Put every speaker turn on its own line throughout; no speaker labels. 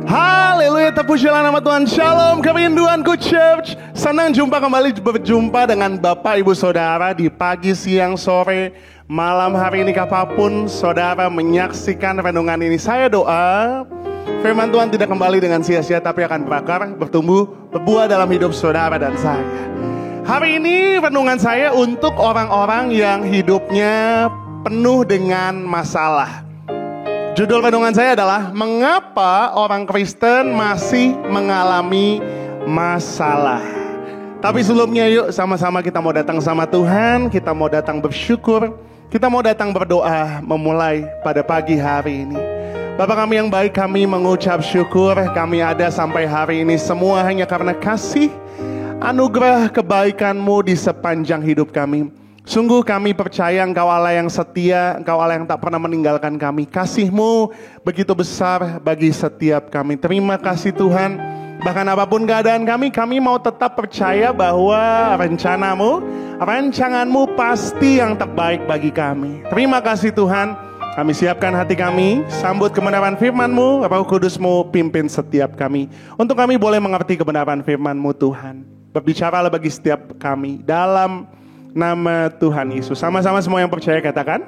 Haleluya, terpujilah nama Tuhan. Shalom kerinduanku Church. Senang berjumpa dengan Bapak Ibu Saudara di pagi, siang, sore, malam hari ini apapun saudara menyaksikan renungan ini. Saya doa firman Tuhan tidak kembali dengan sia-sia, tapi akan berakar, bertumbuh, berbuah dalam hidup saudara dan saya. Hari ini renungan saya untuk orang-orang yang hidupnya penuh dengan masalah. Judul renungan saya adalah mengapa orang Kristen masih mengalami masalah. Tapi sebelumnya yuk sama-sama kita mau datang sama Tuhan, kita mau datang bersyukur, kita mau datang berdoa memulai pada pagi hari ini. Bapa kami yang baik, kami mengucap syukur kami ada sampai hari ini semua hanya karena kasih anugerah kebaikan-Mu di sepanjang hidup kami. Sungguh kami percaya Engkau Allah yang setia, Engkau Allah yang tak pernah meninggalkan kami. Kasih-Mu begitu besar bagi setiap kami. Terima kasih Tuhan. Bahkan apapun keadaan kami mau tetap percaya bahwa rencana-Mu, rancangan-Mu pasti yang terbaik bagi kami. Terima kasih Tuhan. Kami siapkan hati kami, sambut kebenaran firman-Mu, Roh Kudus-Mu pimpin setiap kami. Untuk kami boleh mengerti kebenaran firman-Mu Tuhan. Berbicaralah bagi setiap kami dalam nama Tuhan Yesus. Sama-sama semua yang percaya katakan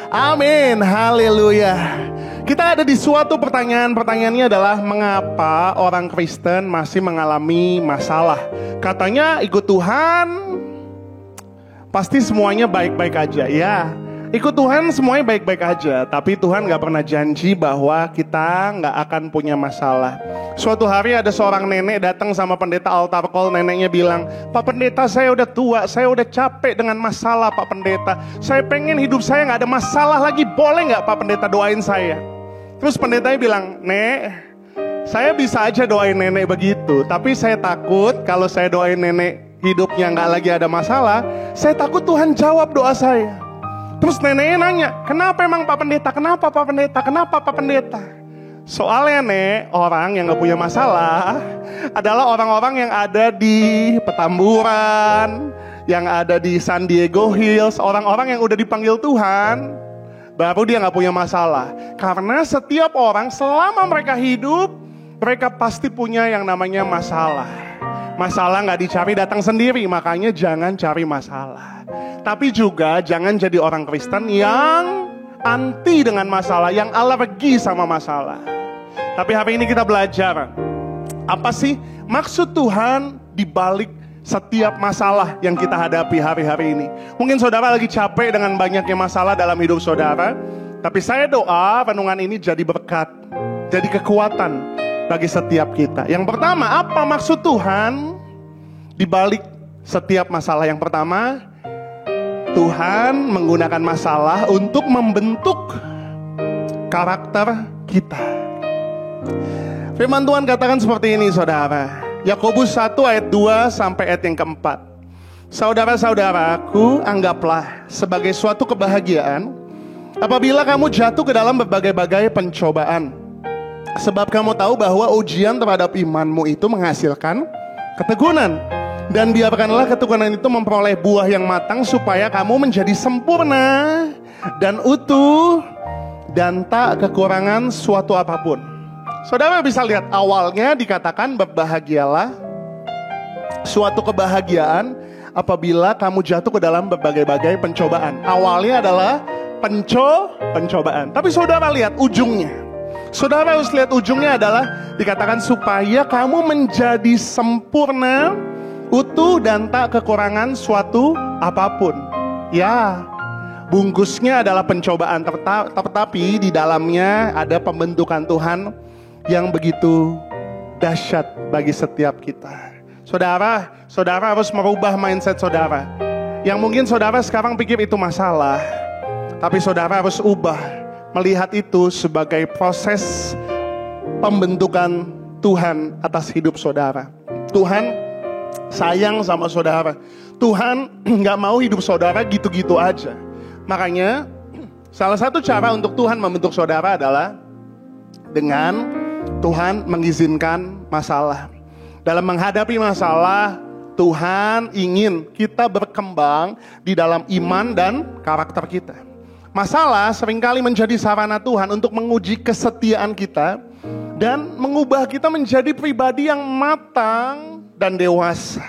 amin, haleluya. Kita ada di suatu pertanyaan. Pertanyaannya adalah mengapa orang Kristen masih mengalami masalah. Katanya ikut Tuhan pasti semuanya baik-baik aja. Ya, ikut Tuhan semuanya baik-baik aja. Tapi Tuhan gak pernah janji bahwa kita gak akan punya masalah. Suatu hari ada seorang nenek datang sama pendeta altar call. Neneknya bilang, Pak Pendeta saya udah tua, saya udah capek dengan masalah Pak Pendeta. Saya pengen hidup saya gak ada masalah lagi, boleh gak Pak Pendeta doain saya? Terus pendetanya bilang, Nek, saya bisa aja doain nenek begitu. Tapi saya takut kalau saya doain nenek hidupnya gak lagi ada masalah, saya takut Tuhan jawab doa saya. Terus neneknya nanya, kenapa emang Pak Pendeta? Kenapa Pak Pendeta? Kenapa Pak Pendeta? Soalnya Nek, orang yang gak punya masalah adalah orang-orang yang ada di Petamburan, yang ada di San Diego Hills, orang-orang yang udah dipanggil Tuhan, baru dia gak punya masalah. Karena setiap orang selama mereka hidup, mereka pasti punya yang namanya masalah. Masalah gak dicari datang sendiri, makanya jangan cari masalah. Tapi juga jangan jadi orang Kristen yang anti dengan masalah, yang alergi sama masalah. Tapi hari ini kita belajar, apa sih maksud Tuhan di balik setiap masalah yang kita hadapi hari-hari ini. Mungkin saudara lagi capek dengan banyaknya masalah dalam hidup saudara, tapi saya doa renungan ini jadi berkat, jadi kekuatan bagi setiap kita. Yang pertama, apa maksud Tuhan di balik setiap masalah? Yang pertama, Tuhan menggunakan masalah untuk membentuk karakter kita. Firman Tuhan katakan seperti ini saudara. Yakobus 1 ayat 2 sampai ayat yang keempat. Saudara-saudaraku, anggaplah sebagai suatu kebahagiaan apabila kamu jatuh ke dalam berbagai-bagai pencobaan. Sebab kamu tahu bahwa ujian terhadap imanmu itu menghasilkan keteguhan. Dan biarkanlah keteguhan itu memperoleh buah yang matang supaya kamu menjadi sempurna dan utuh dan tak kekurangan suatu apapun. Saudara bisa lihat awalnya dikatakan berbahagialah, suatu kebahagiaan apabila kamu jatuh ke dalam berbagai-bagai pencobaan. Awalnya adalah pencobaan. Tapi saudara lihat ujungnya. Saudara harus lihat ujungnya adalah dikatakan supaya kamu menjadi sempurna, utuh dan tak kekurangan suatu apapun. Ya, bungkusnya adalah pencobaan, tetapi di dalamnya ada pembentukan Tuhan yang begitu dahsyat bagi setiap kita. Saudara harus merubah mindset saudara. Yang mungkin saudara sekarang pikir itu masalah, tapi saudara harus ubah, melihat itu sebagai proses pembentukan Tuhan atas hidup saudara. Tuhan sayang sama saudara. Tuhan gak mau hidup saudara gitu-gitu aja. Makanya salah satu cara untuk Tuhan membentuk saudara adalah dengan Tuhan mengizinkan masalah. Dalam menghadapi masalah, Tuhan ingin kita berkembang di dalam iman dan karakter kita. Masalah seringkali menjadi sarana Tuhan untuk menguji kesetiaan kita dan mengubah kita menjadi pribadi yang matang dan dewasa.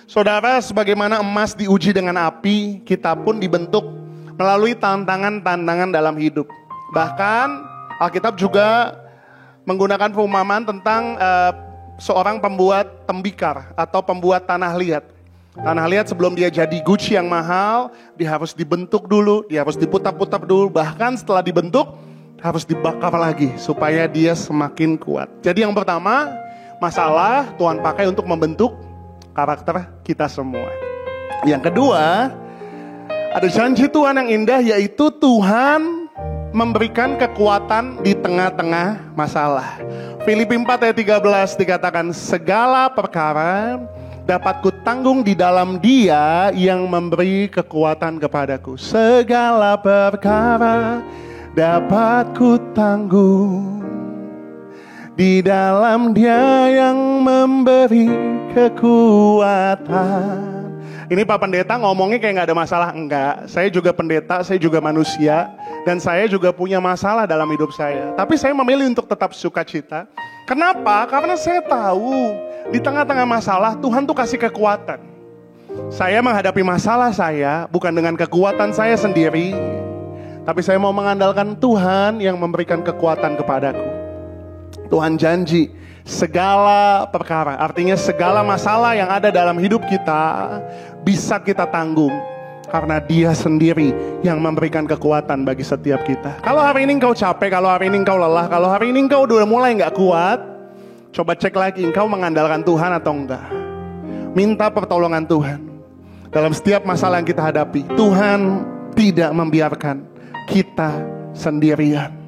Saudara, sebagaimana emas diuji dengan api, kita pun dibentuk melalui tantangan-tantangan dalam hidup. Bahkan Alkitab juga menggunakan perumpamaan tentang seorang pembuat tembikar atau pembuat tanah liat. Tanah liat sebelum dia jadi Gucci yang mahal, dia harus dibentuk dulu, dia harus diputar-putar dulu. Bahkan setelah dibentuk, harus dibakar lagi supaya dia semakin kuat. Jadi yang pertama, masalah Tuhan pakai untuk membentuk karakter kita semua. Yang kedua, ada janji Tuhan yang indah, yaitu Tuhan memberikan kekuatan di tengah-tengah masalah. Filipi 4 ayat 13 dikatakan, segala perkara dapat kutanggung di dalam Dia yang memberi kekuatan kepadaku. Segala perkara dapat kutanggung di dalam Dia yang memberi kekuatan. Ini Pak Pendeta ngomongnya kayak gak ada masalah. Enggak, saya juga pendeta, saya juga manusia, dan saya juga punya masalah dalam hidup saya. Tapi saya memilih untuk tetap sukacita. Kenapa? Karena saya tahu di tengah-tengah masalah Tuhan tuh kasih kekuatan. Saya menghadapi masalah saya bukan dengan kekuatan saya sendiri, tapi saya mau mengandalkan Tuhan yang memberikan kekuatan kepadaku. Tuhan janji segala perkara, artinya segala masalah yang ada dalam hidup kita bisa kita tanggung karena Dia sendiri yang memberikan kekuatan bagi setiap kita. Kalau hari ini engkau capek, kalau hari ini engkau lelah, kalau hari ini engkau udah mulai gak kuat, coba cek lagi engkau mengandalkan Tuhan atau enggak. Minta pertolongan Tuhan dalam setiap masalah yang kita hadapi. Tuhan tidak membiarkan kita sendirian.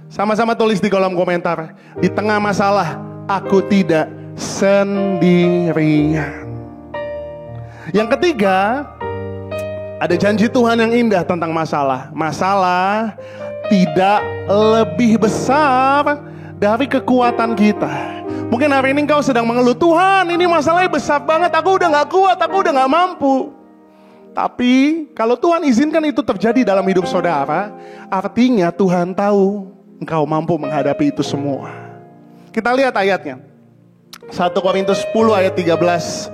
Sama-sama tulis di kolom komentar, di tengah masalah aku tidak sendirian. Yang ketiga, ada janji Tuhan yang indah tentang masalah. Masalah tidak lebih besar dari kekuatan kita. Mungkin hari ini engkau sedang mengeluh, Tuhan ini masalahnya besar banget, aku udah gak kuat, aku udah gak mampu. Tapi kalau Tuhan izinkan itu terjadi dalam hidup saudara, artinya Tuhan tahu engkau mampu menghadapi itu semua. Kita lihat ayatnya. 1 Korintus 10 ayat 13.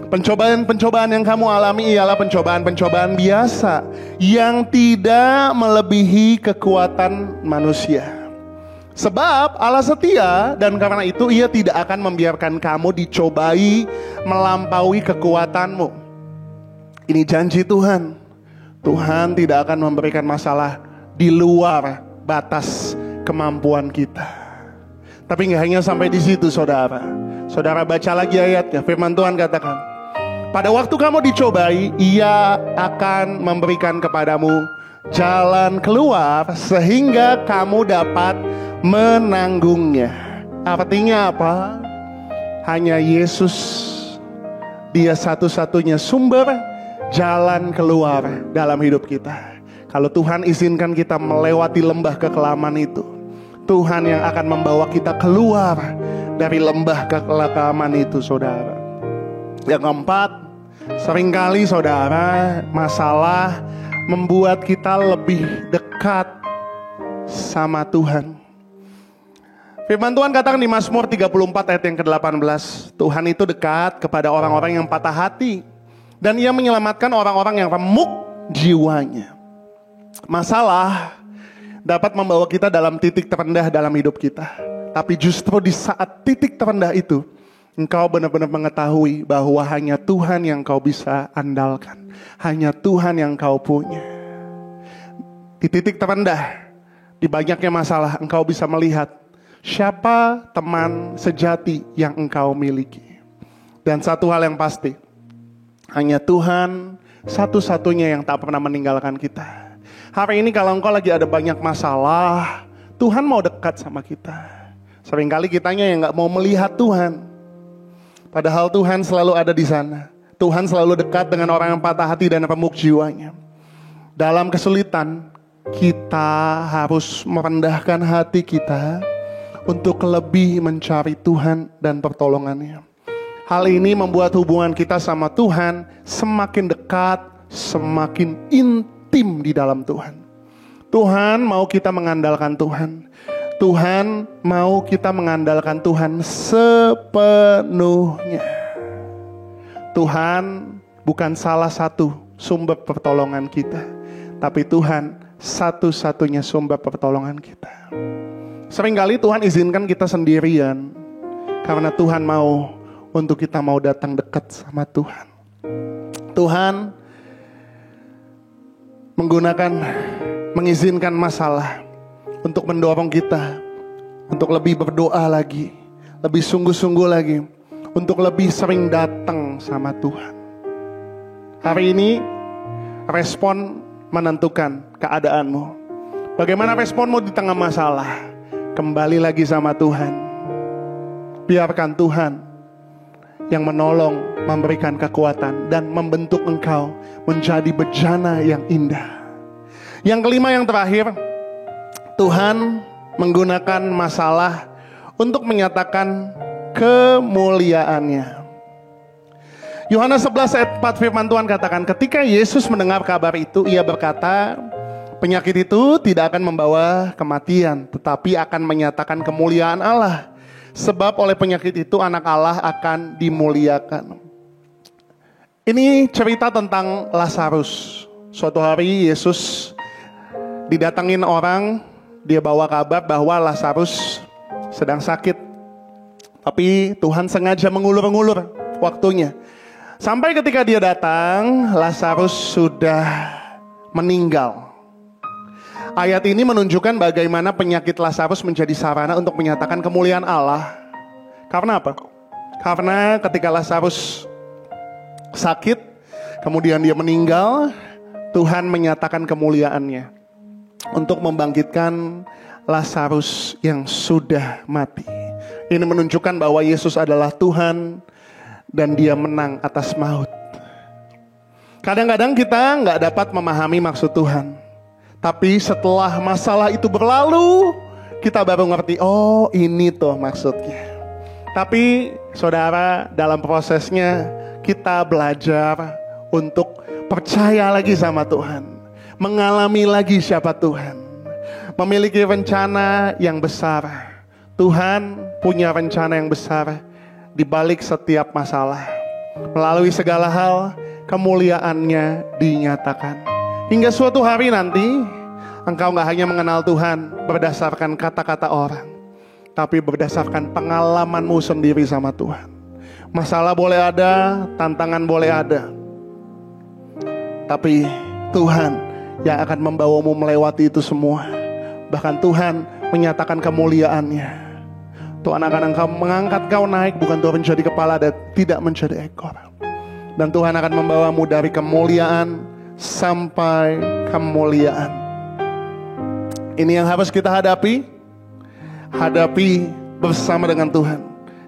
Pencobaan-pencobaan yang kamu alami ialah pencobaan-pencobaan biasa yang tidak melebihi kekuatan manusia. Sebab Allah setia dan karena itu Ia tidak akan membiarkan kamu dicobai melampaui kekuatanmu. Ini janji Tuhan. Tuhan tidak akan memberikan masalah di luar batas kemampuan kita. Tapi gak hanya sampai di situ saudara. Saudara baca lagi ayatnya. Firman Tuhan katakan, pada waktu kamu dicobai, Ia akan memberikan kepadamu jalan keluar sehingga kamu dapat menanggungnya. Artinya apa? Hanya Yesus, Dia satu-satunya sumber jalan keluar dalam hidup kita. Kalau Tuhan izinkan kita melewati lembah kekelaman itu, Tuhan yang akan membawa kita keluar dari lembah kekelaman itu saudara. Yang keempat, seringkali saudara, masalah membuat kita lebih dekat sama Tuhan. Firman Tuhan katakan di Mazmur 34 ayat yang ke-18, Tuhan itu dekat kepada orang-orang yang patah hati dan Ia menyelamatkan orang-orang yang remuk jiwanya. Masalah dapat membawa kita dalam titik terendah dalam hidup kita. Tapi justru di saat titik terendah itu, engkau benar-benar mengetahui bahwa hanya Tuhan yang kau bisa andalkan. Hanya Tuhan yang kau punya. Di titik terendah, di banyaknya masalah, engkau bisa melihat siapa teman sejati yang engkau miliki. Dan satu hal yang pasti, hanya Tuhan satu-satunya yang tak pernah meninggalkan kita. Hari ini kalau engkau lagi ada banyak masalah, Tuhan mau dekat sama kita. Seringkali kitanya yang gak mau melihat Tuhan. Padahal Tuhan selalu ada di sana. Tuhan selalu dekat dengan orang yang patah hati dan remuk jiwanya. Dalam kesulitan, kita harus merendahkan hati kita untuk lebih mencari Tuhan dan pertolongannya. Hal ini membuat hubungan kita sama Tuhan semakin dekat, semakin intim di dalam Tuhan. Tuhan mau kita mengandalkan Tuhan. Tuhan mau kita mengandalkan Tuhan sepenuhnya. Tuhan bukan salah satu sumber pertolongan kita, tapi Tuhan satu-satunya sumber pertolongan kita. Seringkali Tuhan izinkan kita sendirian karena Tuhan mau untuk kita mau datang dekat sama Tuhan. Tuhan mengizinkan masalah untuk mendorong kita untuk lebih berdoa lagi, lebih sungguh-sungguh lagi, untuk lebih sering datang sama Tuhan. Hari ini respon menentukan keadaanmu. Bagaimana responmu di tengah masalah? Kembali lagi sama Tuhan. Biarkan Tuhan yang menolong, memberikan kekuatan dan membentuk engkau menjadi bejana yang indah. Yang kelima, yang terakhir, Tuhan menggunakan masalah untuk menyatakan kemuliaannya. Yohanes 11 ayat 4 firman Tuhan katakan, ketika Yesus mendengar kabar itu, ia berkata, penyakit itu tidak akan membawa kematian, tetapi akan menyatakan kemuliaan Allah. Sebab oleh penyakit itu anak Allah akan dimuliakan. Ini cerita tentang Lazarus. Suatu hari Yesus didatangin orang, dia bawa kabar bahwa Lazarus sedang sakit. Tapi Tuhan sengaja mengulur-ngulur waktunya. Sampai ketika dia datang, Lazarus sudah meninggal. Ayat ini menunjukkan bagaimana penyakit Lazarus menjadi sarana untuk menyatakan kemuliaan Allah. Karena apa? Karena ketika Lazarus sakit, kemudian dia meninggal, Tuhan menyatakan kemuliaannya untuk membangkitkan Lazarus yang sudah mati. Ini menunjukkan bahwa Yesus adalah Tuhan dan dia menang atas maut. Kadang-kadang kita nggak dapat memahami maksud Tuhan. Tapi setelah masalah itu berlalu, kita baru ngerti, oh ini tuh maksudnya. Tapi saudara, dalam prosesnya kita belajar untuk percaya lagi sama Tuhan. Mengalami lagi siapa Tuhan. Memiliki rencana yang besar. Tuhan punya rencana yang besar di balik setiap masalah. Melalui segala hal, kemuliaannya dinyatakan. Hingga suatu hari nanti, engkau gak hanya mengenal Tuhan berdasarkan kata-kata orang, tapi berdasarkan pengalamanmu sendiri sama Tuhan. Masalah boleh ada, tantangan boleh ada, tapi Tuhan yang akan membawamu melewati itu semua. Bahkan Tuhan menyatakan kemuliaannya. Tuhan akan mengangkat kau naik, bukan Tuhan menjadi kepala dan tidak menjadi ekor. Dan Tuhan akan membawamu dari kemuliaan sampai kemuliaan. Ini yang harus kita hadapi bersama dengan Tuhan,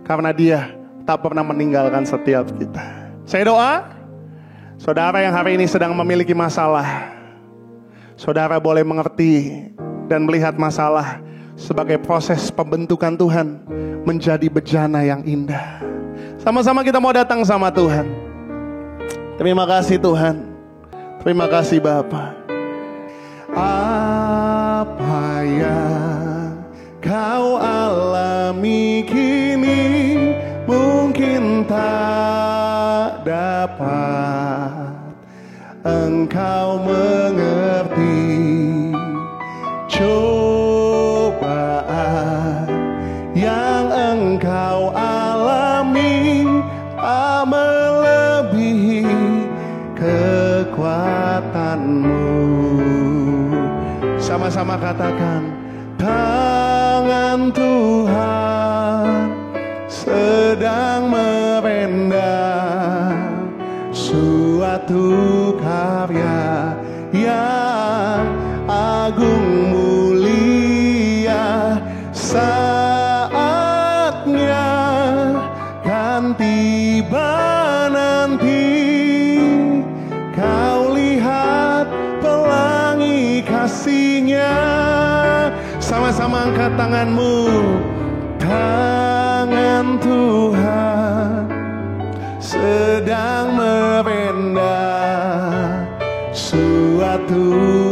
karena Dia tak pernah meninggalkan setiap kita. Saya doa, saudara yang hari ini sedang memiliki masalah, saudara boleh mengerti dan melihat masalah sebagai proses pembentukan Tuhan menjadi bejana yang indah. Sama-sama kita mau datang sama Tuhan. Terima kasih Tuhan. Terima kasih Bapa. Apa yang kau alami kini mungkin tak dapat engkau mengerti. Cobaan yang engkau alami tak melebihi kekuatanmu. Sama-sama katakan, tangan Tuhan sedang merendam suatu karya yang agung mulia. Saatnya kan tiba nanti, kau lihat pelangi kasih-Nya. Sama-sama angkat tanganmu. Tangan Tuhan sedang merendam suatu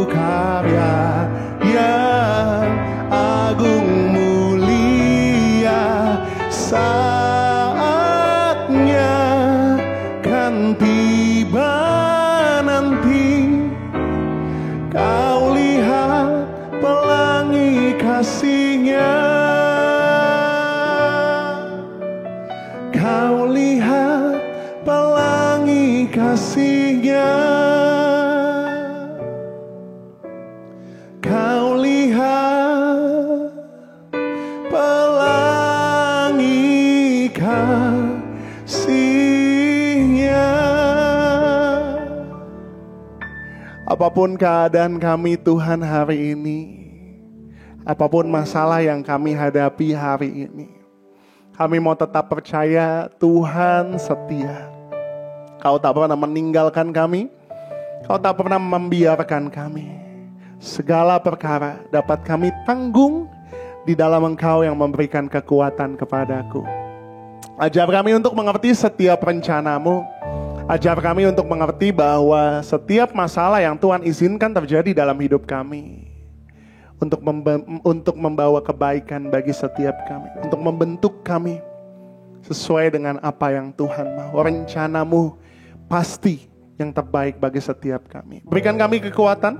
karya yang agung kasih-Nya. Kau lihat pelangi kasih-Nya. Kau lihat pelangi kasih-Nya. Apapun keadaan kami Tuhan hari ini, apapun masalah yang kami hadapi hari ini, kami mau tetap percaya Tuhan setia. Kau tak pernah meninggalkan kami, Kau tak pernah membiarkan kami. Segala perkara dapat kami tanggung di dalam Engkau yang memberikan kekuatan kepadaku. Ajar kami untuk mengerti setiap rencana-Mu. Ajar kami untuk mengerti bahwa setiap masalah yang Tuhan izinkan terjadi dalam hidup kami untuk membawa kebaikan bagi setiap kami, untuk membentuk kami sesuai dengan apa yang Tuhan mau. Rencana-Mu pasti yang terbaik bagi setiap kami. Berikan kami kekuatan,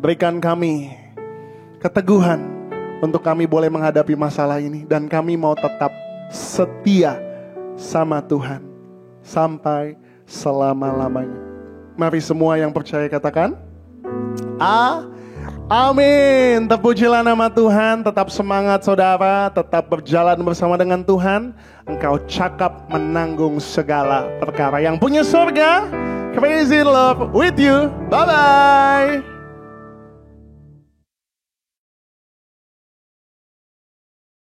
berikan kami keteguhan untuk kami boleh menghadapi masalah ini, dan kami mau tetap setia sama Tuhan sampai selama-lamanya. Mari semua yang percaya katakan amin. Terpujilah nama Tuhan. Tetap semangat saudara, tetap berjalan bersama dengan Tuhan. Engkau cakap menanggung segala perkara. Yang punya surga, crazy love with you. Bye-bye.